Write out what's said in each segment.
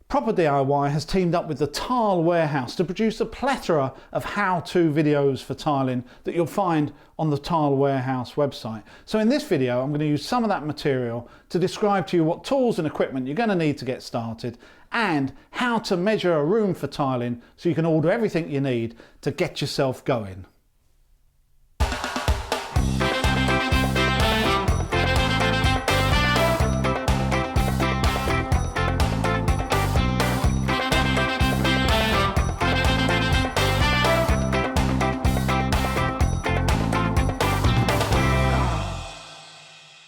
Proper DIY has teamed up with the Tile Warehouse to produce a plethora of how-to videos for tiling that you'll find on the Tile Warehouse website. So in this video, I'm going to use some of that material to describe to you what tools and equipment you're going to need to get started and how to measure a room for tiling so you can order everything you need to get yourself going.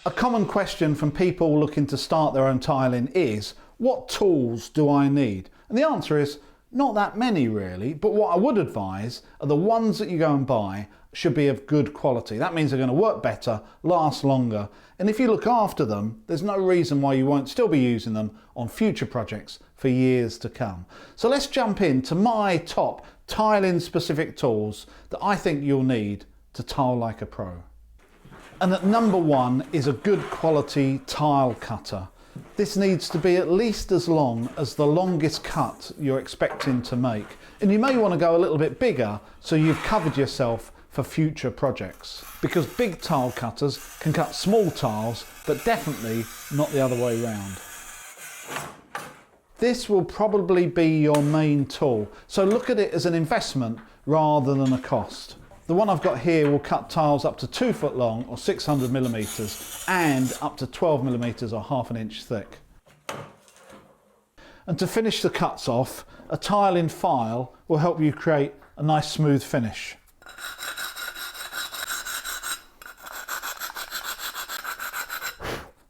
A common question from people looking to start their own tiling is, what tools do I need? And the answer is, not that many really, but what I would advise are the ones that you go and buy should be of good quality. That means they're going to work better, last longer, and if you look after them, there's no reason why you won't still be using them on future projects for years to come. So let's jump into my top tiling specific tools that I think you'll need to tile like a pro. And at number one is a good quality tile cutter. This needs to be at least as long as the longest cut you're expecting to make. And you may want to go a little bit bigger so you've covered yourself for future projects. Because big tile cutters can cut small tiles, but definitely not the other way around. This will probably be your main tool, so look at it as an investment rather than a cost. The one I've got here will cut tiles up to 2 foot long or 600 millimeters and up to 12 millimeters or ½ inch thick. And to finish the cuts off, a tiling file will help you create a nice smooth finish.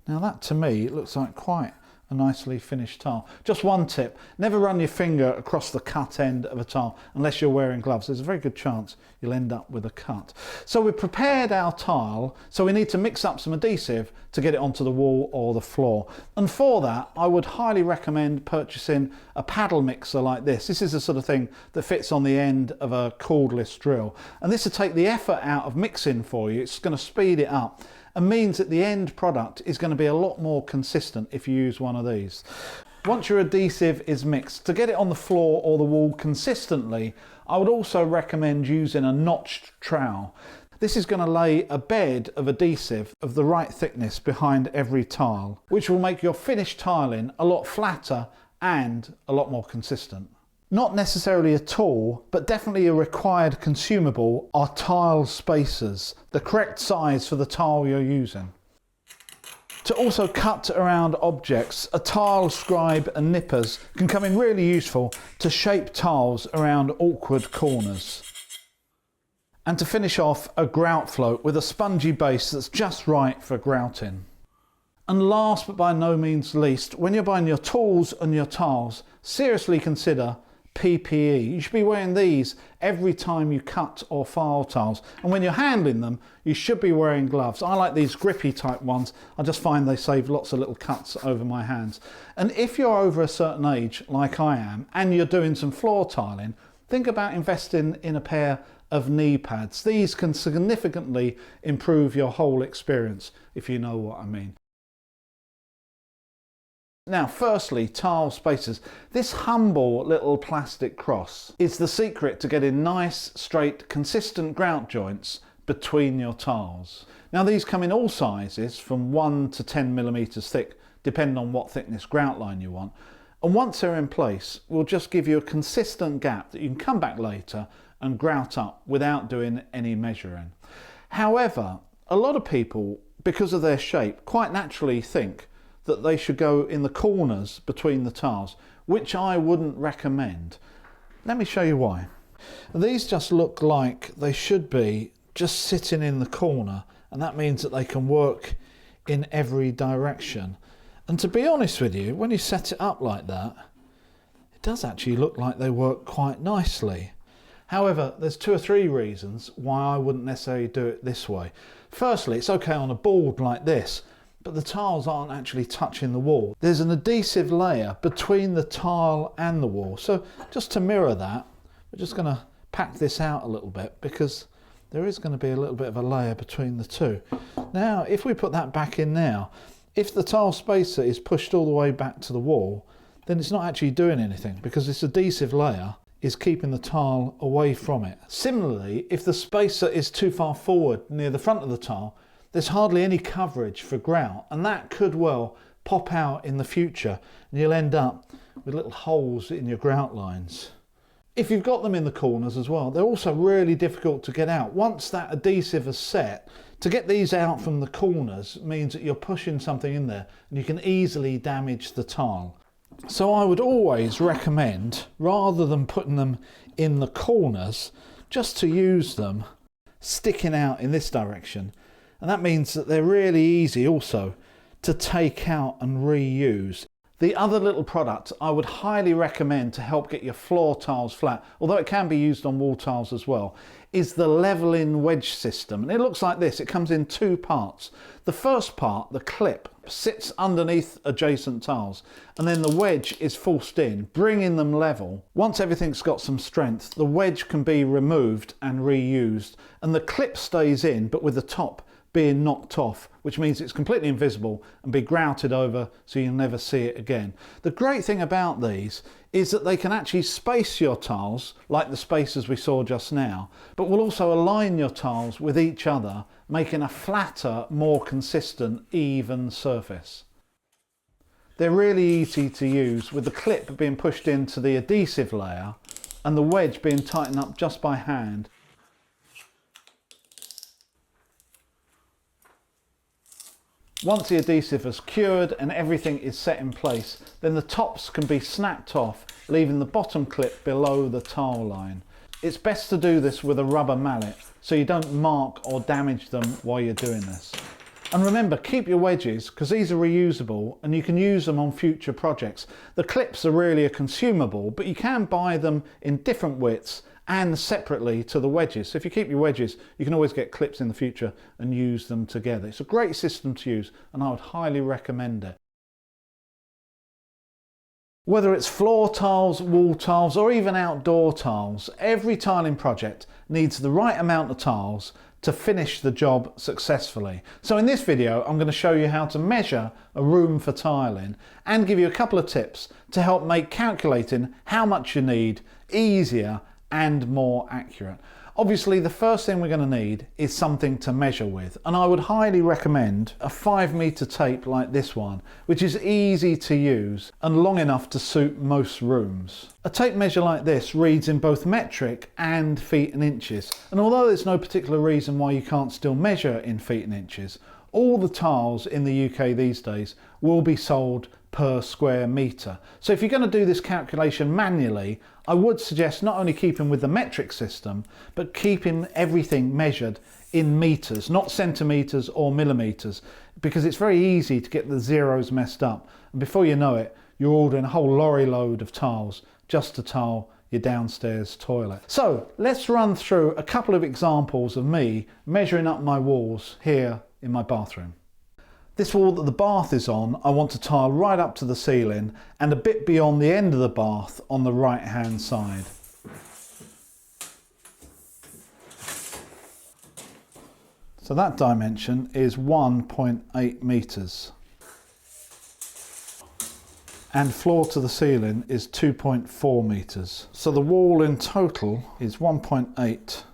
Now that to me looks like quite a nicely finished tile. Just one tip, never run your finger across the cut end of a tile unless you're wearing gloves. There's a very good chance you'll end up with a cut. So we've prepared our tile, so we need to mix up some adhesive to get it onto the wall or the floor. And for that, I would highly recommend purchasing a paddle mixer like this. This is the sort of thing that fits on the end of a cordless drill. And this will take the effort out of mixing for you. It's going to speed it up and means that the end product is going to be a lot more consistent if you use one of these. Once your adhesive is mixed, to get it on the floor or the wall consistently, I would also recommend using a notched trowel. This is going to lay a bed of adhesive of the right thickness behind every tile, which will make your finished tiling a lot flatter and a lot more consistent. Not necessarily a tool, but definitely a required consumable are tile spacers, the correct size for the tile you're using. To also cut around objects, a tile scribe and nippers can come in really useful to shape tiles around awkward corners. And to finish off, a grout float with a spongy base that's just right for grouting. And last but by no means least, when you're buying your tools and your tiles, seriously consider PPE. You should be wearing these every time you cut or file tiles, and when you're handling them you should be wearing gloves. I like these grippy type ones. I just find they save lots of little cuts over my hands. And if you're over a certain age like I am and you're doing some floor tiling, think about investing in a pair of knee pads. These can significantly improve your whole experience, if you know what I mean. Now firstly, tile spacers. This humble little plastic cross is the secret to getting nice, straight, consistent grout joints between your tiles. Now these come in all sizes from 1 to 10 millimeters thick, depending on what thickness grout line you want. And once they're in place, we'll just give you a consistent gap that you can come back later and grout up without doing any measuring. However, a lot of people, because of their shape, quite naturally think that they should go in the corners between the tiles, which I wouldn't recommend. Let me show you why. These just look like they should be just sitting in the corner, and that means that they can work in every direction. And to be honest with you, when you set it up like that, it does actually look like they work quite nicely. However, there's 2 or 3 reasons why I wouldn't necessarily do it this way. Firstly, it's okay on a board like this, but the tiles aren't actually touching the wall. There's an adhesive layer between the tile and the wall. So just to mirror that, we're just going to pack this out a little bit because there is going to be a little bit of a layer between the two. Now, if we put that back in now, if the tile spacer is pushed all the way back to the wall, then it's not actually doing anything because this adhesive layer is keeping the tile away from it. Similarly, if the spacer is too far forward near the front of the tile, there's hardly any coverage for grout, and that could well pop out in the future and you'll end up with little holes in your grout lines. If you've got them in the corners as well, they're also really difficult to get out. Once that adhesive is set, to get these out from the corners means that you're pushing something in there and you can easily damage the tile. So I would always recommend, rather than putting them in the corners, just to use them sticking out in this direction. And that means that they're really easy also to take out and reuse. The other little product I would highly recommend to help get your floor tiles flat, although it can be used on wall tiles as well, is the leveling wedge system. And it looks like this. It comes in two parts. The first part, the clip, sits underneath adjacent tiles, and then the wedge is forced in, bringing them level. Once everything's got some strength, the wedge can be removed and reused, and the clip stays in, but with the top being knocked off, which means it's completely invisible and be grouted over so you'll never see it again. The great thing about these is that they can actually space your tiles like the spacers we saw just now, but will also align your tiles with each other, making a flatter, more consistent, even surface. They're really easy to use, with the clip being pushed into the adhesive layer and the wedge being tightened up just by hand. Once the adhesive is cured and everything is set in place, then the tops can be snapped off, leaving the bottom clip below the tile line. It's best to do this with a rubber mallet so you don't mark or damage them while you're doing this. And remember, keep your wedges because these are reusable and you can use them on future projects. The clips are really a consumable, but you can buy them in different widths and separately to the wedges. So if you keep your wedges, you can always get clips in the future and use them together. It's a great system to use and I would highly recommend it. Whether it's floor tiles, wall tiles or even outdoor tiles, every tiling project needs the right amount of tiles to finish the job successfully. So in this video I'm going to show you how to measure a room for tiling and give you a couple of tips to help make calculating how much you need easier and more accurate. Obviously the first thing we're going to need is something to measure with, and I would highly recommend a 5 meter tape like this one, which is easy to use and long enough to suit most rooms. A tape measure like this reads in both metric and feet and inches, and although there's no particular reason why you can't still measure in feet and inches, all the tiles in the UK these days will be sold per square metre. So if you're going to do this calculation manually, I would suggest not only keeping with the metric system, but keeping everything measured in metres, not centimetres or millimetres, because it's very easy to get the zeros messed up. And before you know it, you're ordering a whole lorry load of tiles just to tile your downstairs toilet. So let's run through a couple of examples of me measuring up my walls here in my bathroom. This wall that the bath is on, I want to tile right up to the ceiling and a bit beyond the end of the bath on the right hand side. So that dimension is 1.8 metres. And floor to the ceiling is 2.4 metres. So the wall in total is 1.8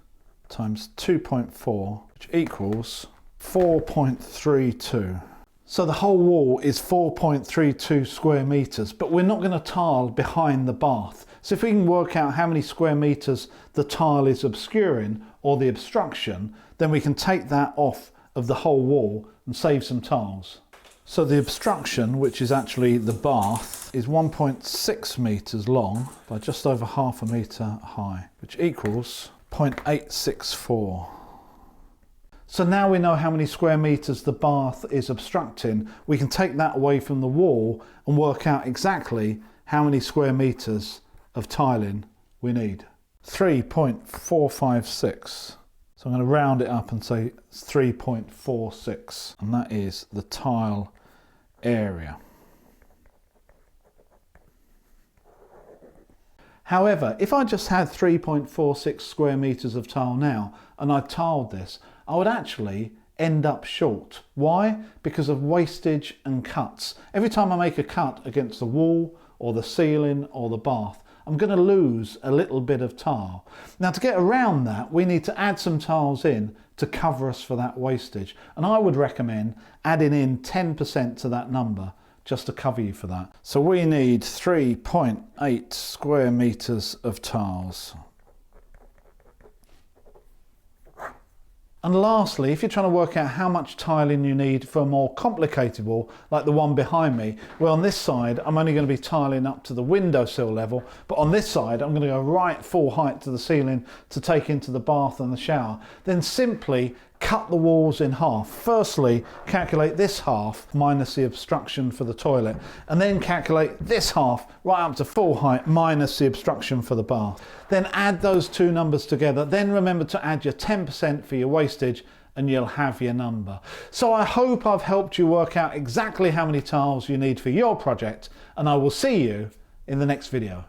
times 2.4, which equals 4.32. So the whole wall is 4.32 square metres, but we're not going to tile behind the bath. So if we can work out how many square metres the tile is obscuring, or the obstruction, then we can take that off of the whole wall and save some tiles. So the obstruction, which is actually the bath, is 1.6 metres long by just over half a metre high, which equals 0.864. So now we know how many square metres the bath is obstructing. We can take that away from the wall and work out exactly how many square metres of tiling we need. 3.456. So I'm going to round it up and say it's 3.46, and that is the tile area. However, if I just had 3.46 square metres of tile now and I tiled this, I would actually end up short. Why? Because of wastage and cuts. Every time I make a cut against the wall or the ceiling or the bath, I'm going to lose a little bit of tile. Now, to get around that, we need to add some tiles in to cover us for that wastage. And I would recommend adding in 10% to that number just to cover you for that. So we need 3.8 square meters of tiles. And lastly, if you're trying to work out how much tiling you need for a more complicated wall, like the one behind me, well, on this side, I'm only going to be tiling up to the windowsill level, but on this side, I'm going to go right full height to the ceiling to take into the bath and the shower. Then simply cut the walls in half. Firstly, calculate this half minus the obstruction for the toilet, and then calculate this half right up to full height minus the obstruction for the bath. Then add those two numbers together. Then remember to add your 10% for your wastage and you'll have your number. So I hope I've helped you work out exactly how many tiles you need for your project, and I will see you in the next video.